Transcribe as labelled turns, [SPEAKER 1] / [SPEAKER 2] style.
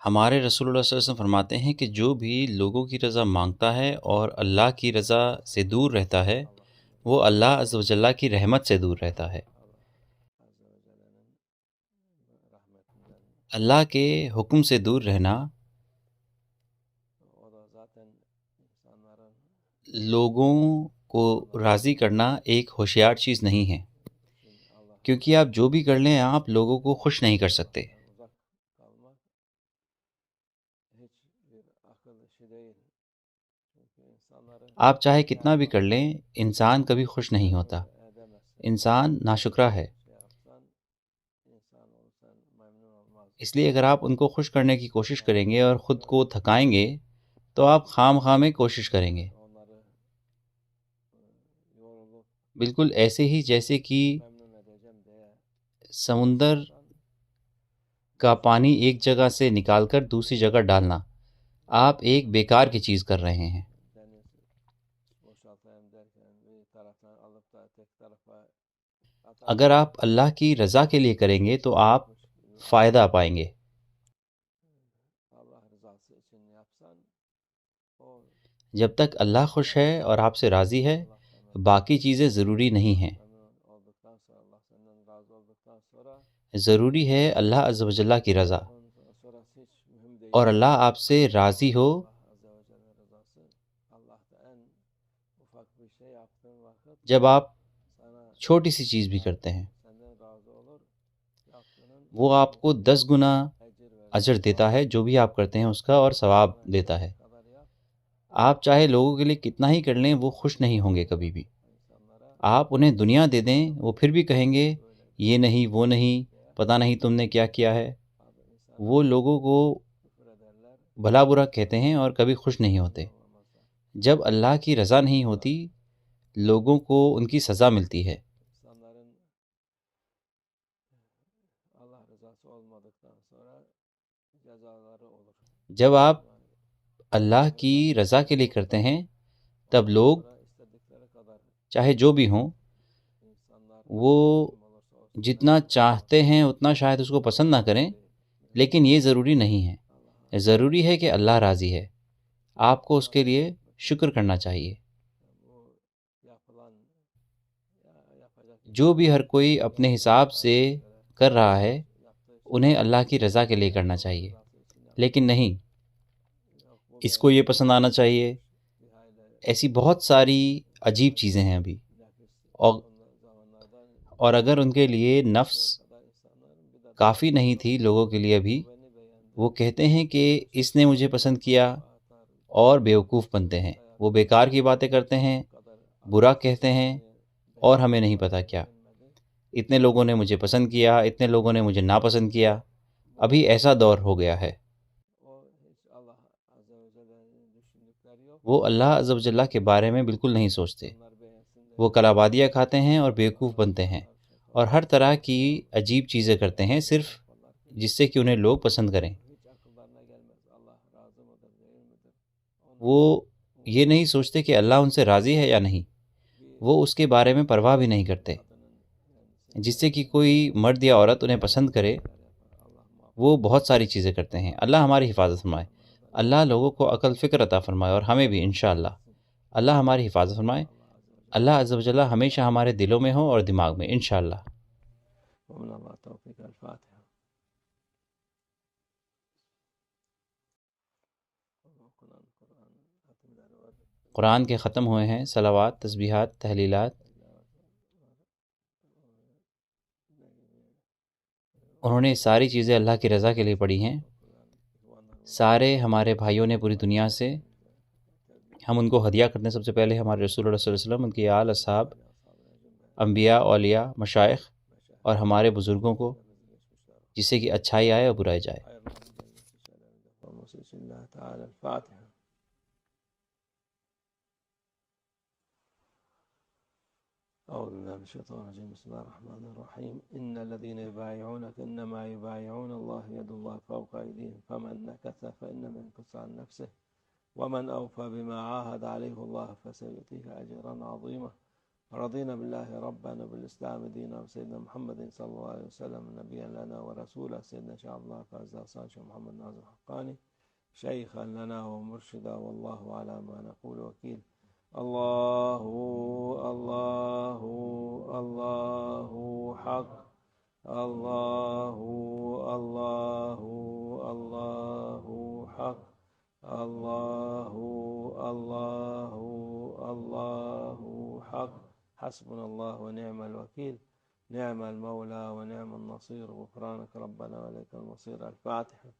[SPEAKER 1] ہمارے رسول اللہ صلی اللہ علیہ وسلم فرماتے ہیں کہ جو بھی لوگوں کی رضا مانگتا ہے اور اللہ کی رضا سے دور رہتا ہے وہ اللہ عز و جل کی رحمت سے دور رہتا ہے۔ اللہ کے حکم سے دور رہنا لوگوں کو راضی کرنا ایک ہوشیار چیز نہیں ہے، کیونکہ آپ جو بھی کر لیں آپ لوگوں کو خوش نہیں کر سکتے۔ آپ چاہے کتنا بھی کر لیں انسان کبھی خوش نہیں ہوتا، انسان ناشکرا ہے۔ اس لیے اگر آپ ان کو خوش کرنے کی کوشش کریں گے اور خود کو تھکائیں گے تو آپ خام خواہ میں کوشش کریں گے، بالکل ایسے ہی جیسے کہ سمندر کا پانی ایک جگہ سے نکال کر دوسری جگہ ڈالنا، آپ ایک بیکار کی چیز کر رہے ہیں۔ اگر آپ اللہ کی رضا کے لیے کریں گے تو آپ فائدہ پائیں گے۔ جب تک اللہ خوش ہے اور آپ سے راضی ہے باقی چیزیں ضروری نہیں ہیں۔ ضروری ہے اللہ عز و جل کی رضا، اور اللہ آپ سے راضی ہو جب آپ چھوٹی سی چیز بھی کرتے ہیں وہ آپ کو 10 گنا اجر دیتا ہے، جو بھی آپ کرتے ہیں اس کا، اور ثواب دیتا ہے۔ آپ چاہے لوگوں کے لیے کتنا ہی کر لیں وہ خوش نہیں ہوں گے کبھی بھی۔ آپ انہیں دنیا دے دیں وہ پھر بھی کہیں گے یہ نہیں وہ نہیں، پتہ نہیں تم نے کیا کیا ہے۔ وہ لوگوں کو بھلا برا کہتے ہیں اور کبھی خوش نہیں ہوتے۔ جب اللہ کی رضا نہیں ہوتی لوگوں کو ان کی سزا ملتی ہے۔ جب آپ اللہ کی رضا کے لیے کرتے ہیں تب لوگ چاہے جو بھی ہوں وہ جتنا چاہتے ہیں اتنا شاید اس کو پسند نہ کریں، لیکن یہ ضروری نہیں ہے۔ ضروری ہے کہ اللہ راضی ہے، آپ کو اس کے لیے شکر کرنا چاہیے۔ جو بھی ہر کوئی اپنے حساب سے کر رہا ہے انہیں اللہ کی رضا کے لیے کرنا چاہیے، لیکن نہیں اس کو یہ پسند آنا چاہیے۔ ایسی بہت ساری عجیب چیزیں ہیں ابھی، اور اگر ان کے لیے نفس کافی نہیں تھی لوگوں کے لیے ابھی، وہ کہتے ہیں کہ اس نے مجھے پسند کیا اور بیوقوف بنتے ہیں۔ وہ بیکار کی باتیں کرتے ہیں، برا کہتے ہیں اور ہمیں نہیں پتہ کیا۔ اتنے لوگوں نے مجھے پسند کیا، اتنے لوگوں نے مجھے ناپسند کیا۔ ابھی ایسا دور ہو گیا ہے۔ وہ اللہ عز و جل کے بارے میں بالکل نہیں سوچتے، وہ کلابادیاں کھاتے ہیں اور بیوقوف بنتے ہیں اور ہر طرح کی عجیب چیزیں کرتے ہیں صرف جس سے کہ انہیں لوگ پسند کریں۔ وہ یہ نہیں سوچتے کہ اللہ ان سے راضی ہے یا نہیں، وہ اس کے بارے میں پرواہ بھی نہیں کرتے۔ جس سے کہ کوئی مرد یا عورت انہیں پسند کرے وہ بہت ساری چیزیں کرتے ہیں۔ اللہ ہماری حفاظت فرمائے، اللہ لوگوں کو عقل فکر عطا فرمائے اور ہمیں بھی انشاءاللہ۔ اللہ ہماری حفاظت فرمائے، اللہ عز و جل ہمیشہ ہمارے دلوں میں ہو اور دماغ میں انشاءاللہ۔ قرآن کے ختم ہوئے ہیں، صلوات، تسبیحات، تحلیلات، انہوں نے ساری چیزیں اللہ کی رضا کے لیے پڑھی ہیں۔ سارے ہمارے بھائیوں نے پوری دنیا سے، ہم ان کو ہدیہ کرتے ہیں۔ سب سے پہلے ہمارے رسول اللہ صلی اللہ علیہ وسلم، ان کی آل اصحاب، انبیاء، اولیاء، مشائخ اور ہمارے بزرگوں کو، جس سے کہ اچھائی آئے اور برائی جائے۔
[SPEAKER 2] أعوذ بالله من الشيطان الرجيم بسم الله الرحمن الرحيم إن الذين يبايعونك إنما يبايعون الله يد الله فوق أيديهم فمن نكث فإنما ينكث عن نفسه ومن أوفى بما عاهد عليه الله فسيؤتيه أجرا عظيما. رضينا بالله ربنا وبالإسلام دينا وسيدنا محمد صلى الله عليه وسلم نبيا لنا ورسولا. سيدنا شيخ عبد الله فاز حسان شيخ محمد ناصر حقاني شيخا لنا ومرشدا، والله على ما نقول وكيل. الله الله الله حق، الله الله الله حق، الله الله الله حق. حسبنا الله ونعم الوكيل، نعم المولى ونعم النصير. غفرانك ربنا وإليك المصير. الفاتحة.